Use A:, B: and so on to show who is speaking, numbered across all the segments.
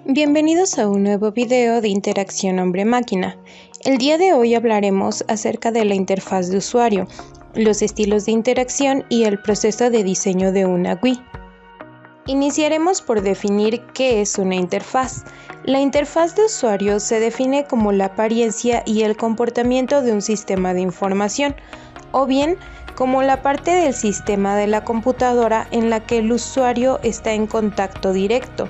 A: Bienvenidos a un nuevo video de interacción hombre-máquina. El día de hoy hablaremos acerca de la interfaz de usuario, los estilos de interacción y el proceso de diseño de una GUI. Iniciaremos por definir qué es una interfaz. La interfaz de usuario se define como la apariencia y el comportamiento de un sistema de información, o bien como la parte del sistema de la computadora en la que el usuario está en contacto directo.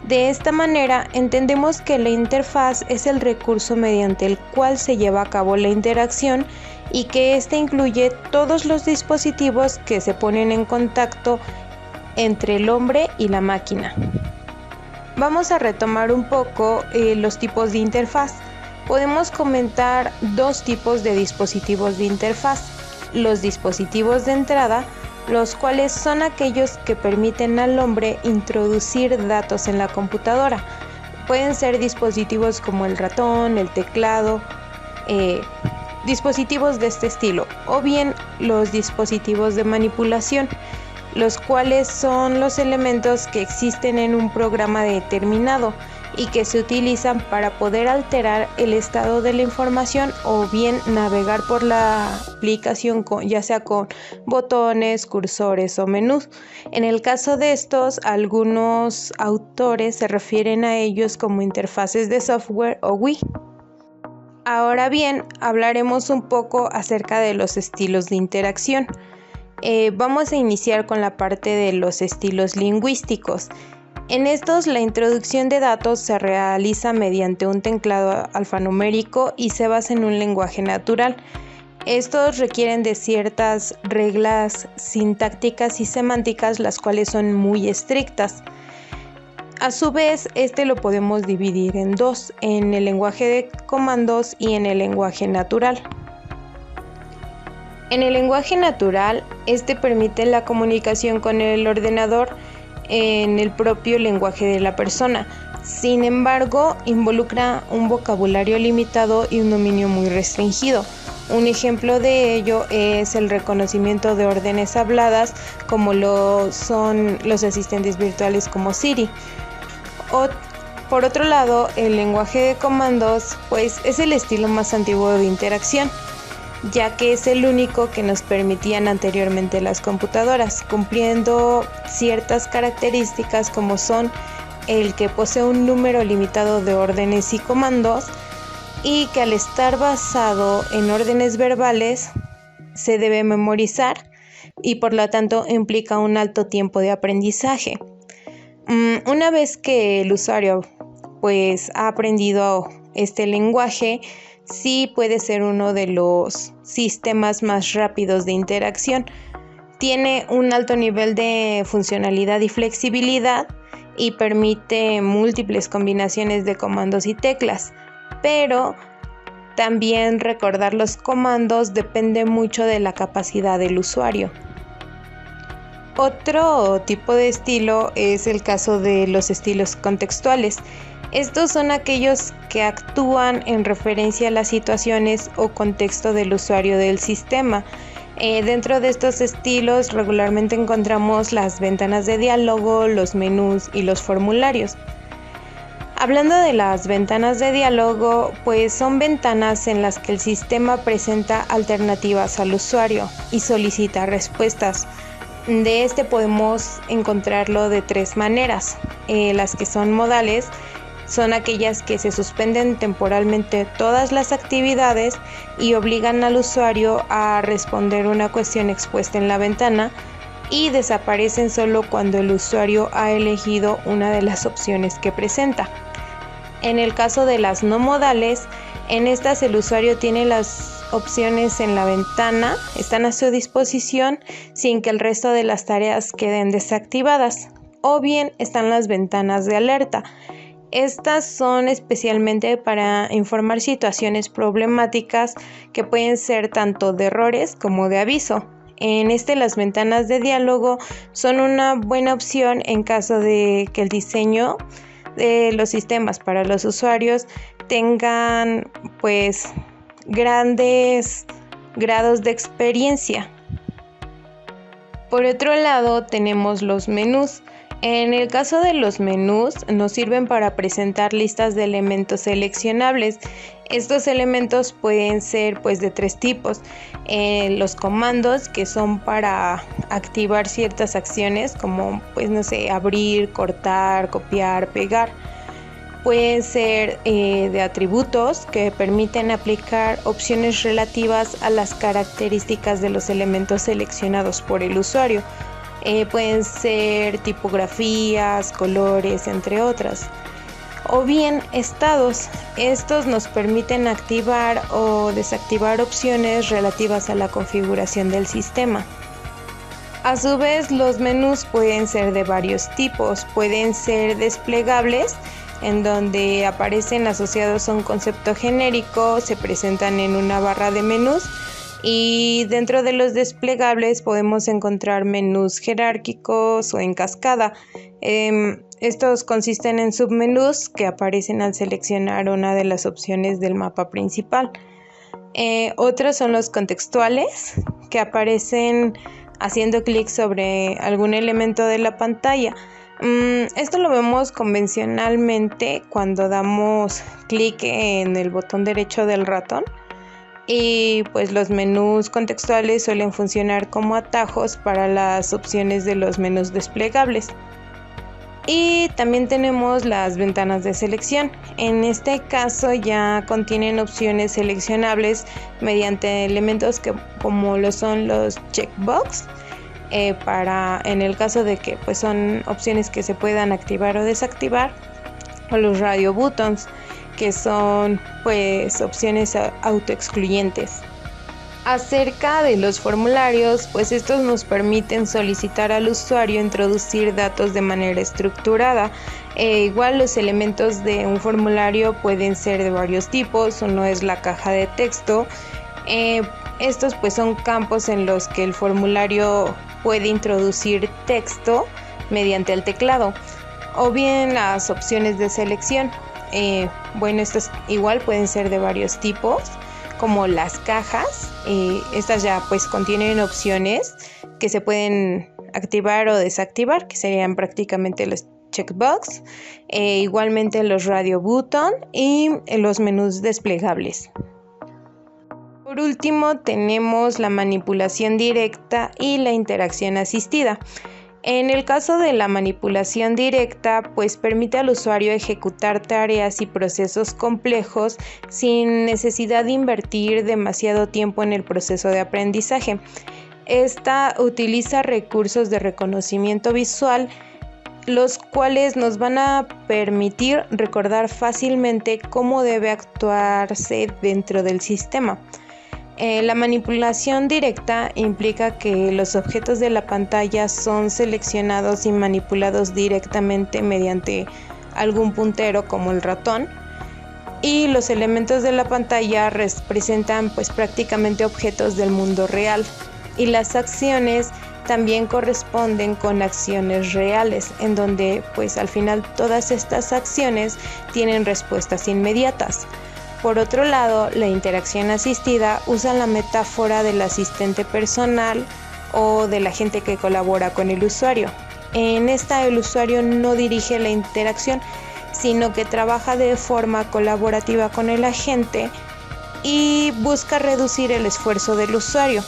A: De esta manera, entendemos que la interfaz es el recurso mediante el cual se lleva a cabo la interacción y que ésta incluye todos los dispositivos que se ponen en contacto entre el hombre y la máquina. Vamos a retomar un poco los tipos de interfaz. Podemos comentar dos tipos de dispositivos de interfaz: los dispositivos de entrada, los cuales son aquellos que permiten al hombre introducir datos en la computadora. Pueden ser dispositivos como el ratón, el teclado, dispositivos de este estilo, o bien los dispositivos de manipulación, los cuales son los elementos que existen en un programa determinado y que se utilizan para poder alterar el estado de la información o bien navegar por la aplicación ya sea con botones, cursores o menús. En el caso de estos, algunos autores se refieren a ellos como interfaces de software o GUI. Ahora bien, hablaremos un poco acerca de los estilos de interacción. Vamos a iniciar con la parte de los estilos lingüísticos. En estos, la introducción de datos se realiza mediante un teclado alfanumérico y se basa en un lenguaje natural. Estos requieren de ciertas reglas sintácticas y semánticas, las cuales son muy estrictas. A su vez, lo podemos dividir en dos: en el lenguaje de comandos y en el lenguaje natural. En el lenguaje natural, permite la comunicación con el ordenador en el propio lenguaje de la persona. Sin embargo, involucra un vocabulario limitado y un dominio muy restringido. Un ejemplo de ello es el reconocimiento de órdenes habladas, como lo son los asistentes virtuales como Siri. Por otro lado, el lenguaje de comandos es el estilo más antiguo de interacción, ya que es el único que nos permitían anteriormente las computadoras, cumpliendo ciertas características como son el que posee un número limitado de órdenes y comandos, y que al estar basado en órdenes verbales se debe memorizar y por lo tanto implica un alto tiempo de aprendizaje. Una vez que el usuario ha aprendido este lenguaje, sí puede ser uno de los sistemas más rápidos de interacción. Tiene un alto nivel de funcionalidad y flexibilidad y permite múltiples combinaciones de comandos y teclas, pero también recordar los comandos depende mucho de la capacidad del usuario. Otro tipo de estilo es el caso de los estilos contextuales. Estos son aquellos que actúan en referencia a las situaciones o contexto del usuario del sistema. Dentro de estos estilos regularmente encontramos las ventanas de diálogo, los menús y los formularios. Hablando de las ventanas de diálogo, son ventanas en las que el sistema presenta alternativas al usuario y solicita respuestas. De podemos encontrarlo de tres maneras. Las que son modales son aquellas que se suspenden temporalmente todas las actividades y obligan al usuario a responder una cuestión expuesta en la ventana, y desaparecen solo cuando el usuario ha elegido una de las opciones que presenta. En el caso de las no modales, en estas el usuario tiene las opciones en la ventana, están a su disposición sin que el resto de las tareas queden desactivadas, o bien están las ventanas de alerta. Estas son especialmente para informar situaciones problemáticas que pueden ser tanto de errores como de aviso. En las ventanas de diálogo son una buena opción en caso de que el diseño de los sistemas para los usuarios tengan grandes grados de experiencia. Por otro lado, tenemos los menús. En el caso de los menús, nos sirven para presentar listas de elementos seleccionables. Estos elementos pueden ser pues de tres tipos. Los comandos, que son para activar ciertas acciones como pues no sé, abrir, cortar, copiar, pegar. Pueden ser de atributos, que permiten aplicar opciones relativas a las características de los elementos seleccionados por el usuario. Pueden ser tipografías, colores, entre otras. O bien estados. Estos nos permiten activar o desactivar opciones relativas a la configuración del sistema. A su vez, los menús pueden ser de varios tipos. Pueden ser desplegables, en donde aparecen asociados a un concepto genérico, se presentan en una barra de menús. Y dentro de los desplegables podemos encontrar menús jerárquicos o en cascada. Estos consisten en submenús que aparecen al seleccionar una de las opciones del mapa principal. Otros son los contextuales, que aparecen haciendo clic sobre algún elemento de la pantalla. Esto lo vemos convencionalmente cuando damos clic en el botón derecho del ratón. Y pues los menús contextuales suelen funcionar como atajos para las opciones de los menús desplegables. Y también tenemos las ventanas de selección. En este caso ya contienen opciones seleccionables mediante elementos como lo son los checkbox, en el caso de que pues son opciones que se puedan activar o desactivar, o los radio buttons, que son pues opciones autoexcluyentes. Acerca de los formularios, pues estos nos permiten solicitar al usuario introducir datos de manera estructurada. Igual los elementos de un formulario pueden ser de varios tipos. Uno es la caja de texto. Estos pues son campos en los que el formulario puede introducir texto mediante el teclado. O bien las opciones de selección. Estas igual pueden ser de varios tipos, como las cajas. Estas ya pues contienen opciones que se pueden activar o desactivar, que serían prácticamente los checkbox, igualmente los radio button y los menús desplegables. Por último tenemos la manipulación directa y la interacción asistida. En el caso de la manipulación directa, pues permite al usuario ejecutar tareas y procesos complejos sin necesidad de invertir demasiado tiempo en el proceso de aprendizaje. Esta utiliza recursos de reconocimiento visual, los cuales nos van a permitir recordar fácilmente cómo debe actuarse dentro del sistema. La manipulación directa implica que los objetos de la pantalla son seleccionados y manipulados directamente mediante algún puntero como el ratón, y los elementos de la pantalla representan pues prácticamente objetos del mundo real, y las acciones también corresponden con acciones reales, en donde pues al final todas estas acciones tienen respuestas inmediatas. Por otro lado, la interacción asistida usa la metáfora del asistente personal o de la gente que colabora con el usuario. En esta, el usuario no dirige la interacción, sino que trabaja de forma colaborativa con el agente y busca reducir el esfuerzo del usuario.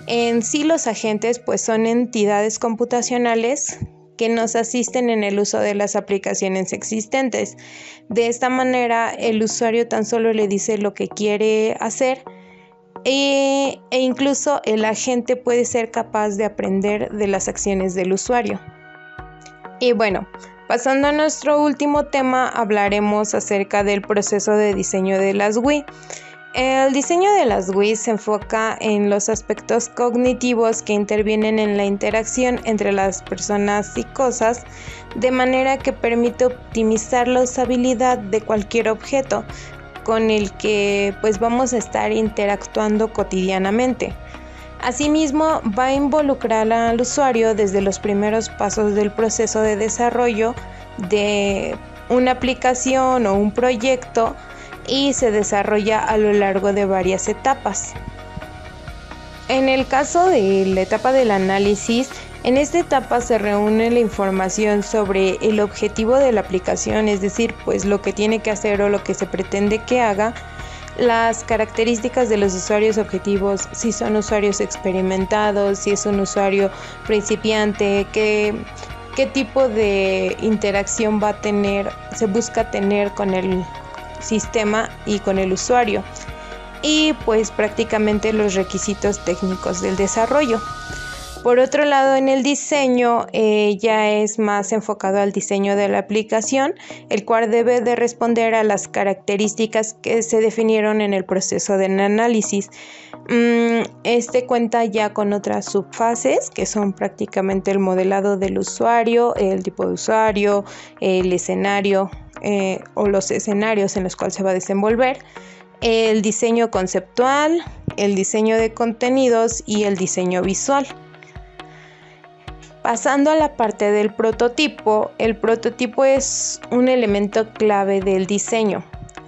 A: En sí, los agentes pues son entidades computacionales que nos asisten en el uso de las aplicaciones existentes. De esta manera, el usuario tan solo le dice lo que quiere hacer e incluso el agente puede ser capaz de aprender de las acciones del usuario. Y bueno, pasando a nuestro último tema, hablaremos acerca del proceso de diseño de las WI. El diseño de las WIS se enfoca en los aspectos cognitivos que intervienen en la interacción entre las personas y cosas, de manera que permite optimizar la usabilidad de cualquier objeto con el que pues vamos a estar interactuando cotidianamente. Asimismo, va a involucrar al usuario desde los primeros pasos del proceso de desarrollo de una aplicación o un proyecto, y se desarrolla a lo largo de varias etapas. En el caso de la etapa del análisis, En esta etapa se reúne la información sobre el objetivo de la aplicación, es decir, pues lo que tiene que hacer o lo que se pretende que haga, las características de los usuarios objetivos, si son usuarios experimentados, si es un usuario principiante, qué tipo de interacción se busca tener con el sistema y con el usuario, y pues prácticamente los requisitos técnicos del desarrollo. Por otro lado, en el diseño ya es más enfocado al diseño de la aplicación, el cual debe de responder a las características que se definieron en el proceso de análisis. Este cuenta ya con otras subfases, que son prácticamente el modelado del usuario, el tipo de usuario, el escenario o los escenarios en los cuales se va a desenvolver, el diseño conceptual, el diseño de contenidos y el diseño visual. Pasando a la parte del prototipo, el prototipo es un elemento clave del diseño.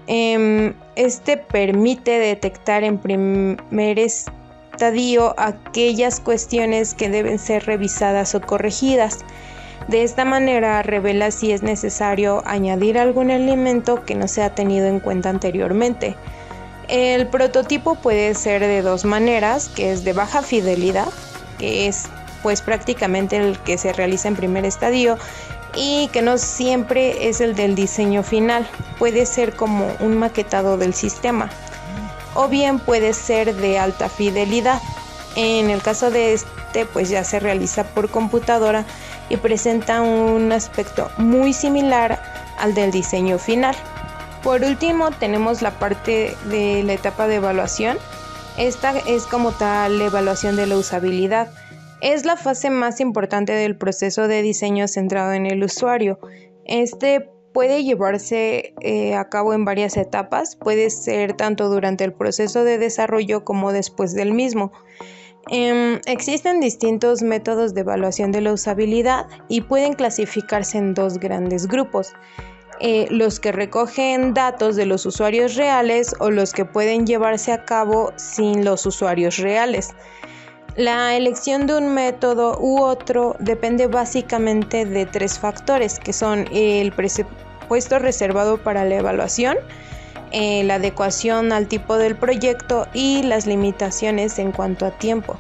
A: Este permite detectar en primer estadio aquellas cuestiones que deben ser revisadas o corregidas. De esta manera revela si es necesario añadir algún elemento que no se ha tenido en cuenta anteriormente. El prototipo puede ser de dos maneras, que es de baja fidelidad, que es pues prácticamente el que se realiza en primer estadio y que no siempre es el del diseño final, puede ser como un maquetado del sistema, o bien puede ser de alta fidelidad. En el caso de este, pues ya se realiza por computadora y presenta un aspecto muy similar al del diseño final. Por último, tenemos la parte de la etapa de evaluación. Esta es como tal la evaluación de la usabilidad. Es la fase más importante del proceso de diseño centrado en el usuario. Este puede llevarse a cabo en varias etapas, puede ser tanto durante el proceso de desarrollo como después del mismo. Existen distintos métodos de evaluación de la usabilidad y pueden clasificarse en dos grandes grupos. Los que recogen datos de los usuarios reales o los que pueden llevarse a cabo sin los usuarios reales. La elección de un método u otro depende básicamente de tres factores, que son el presupuesto reservado para la evaluación, la adecuación al tipo del proyecto y las limitaciones en cuanto a tiempo.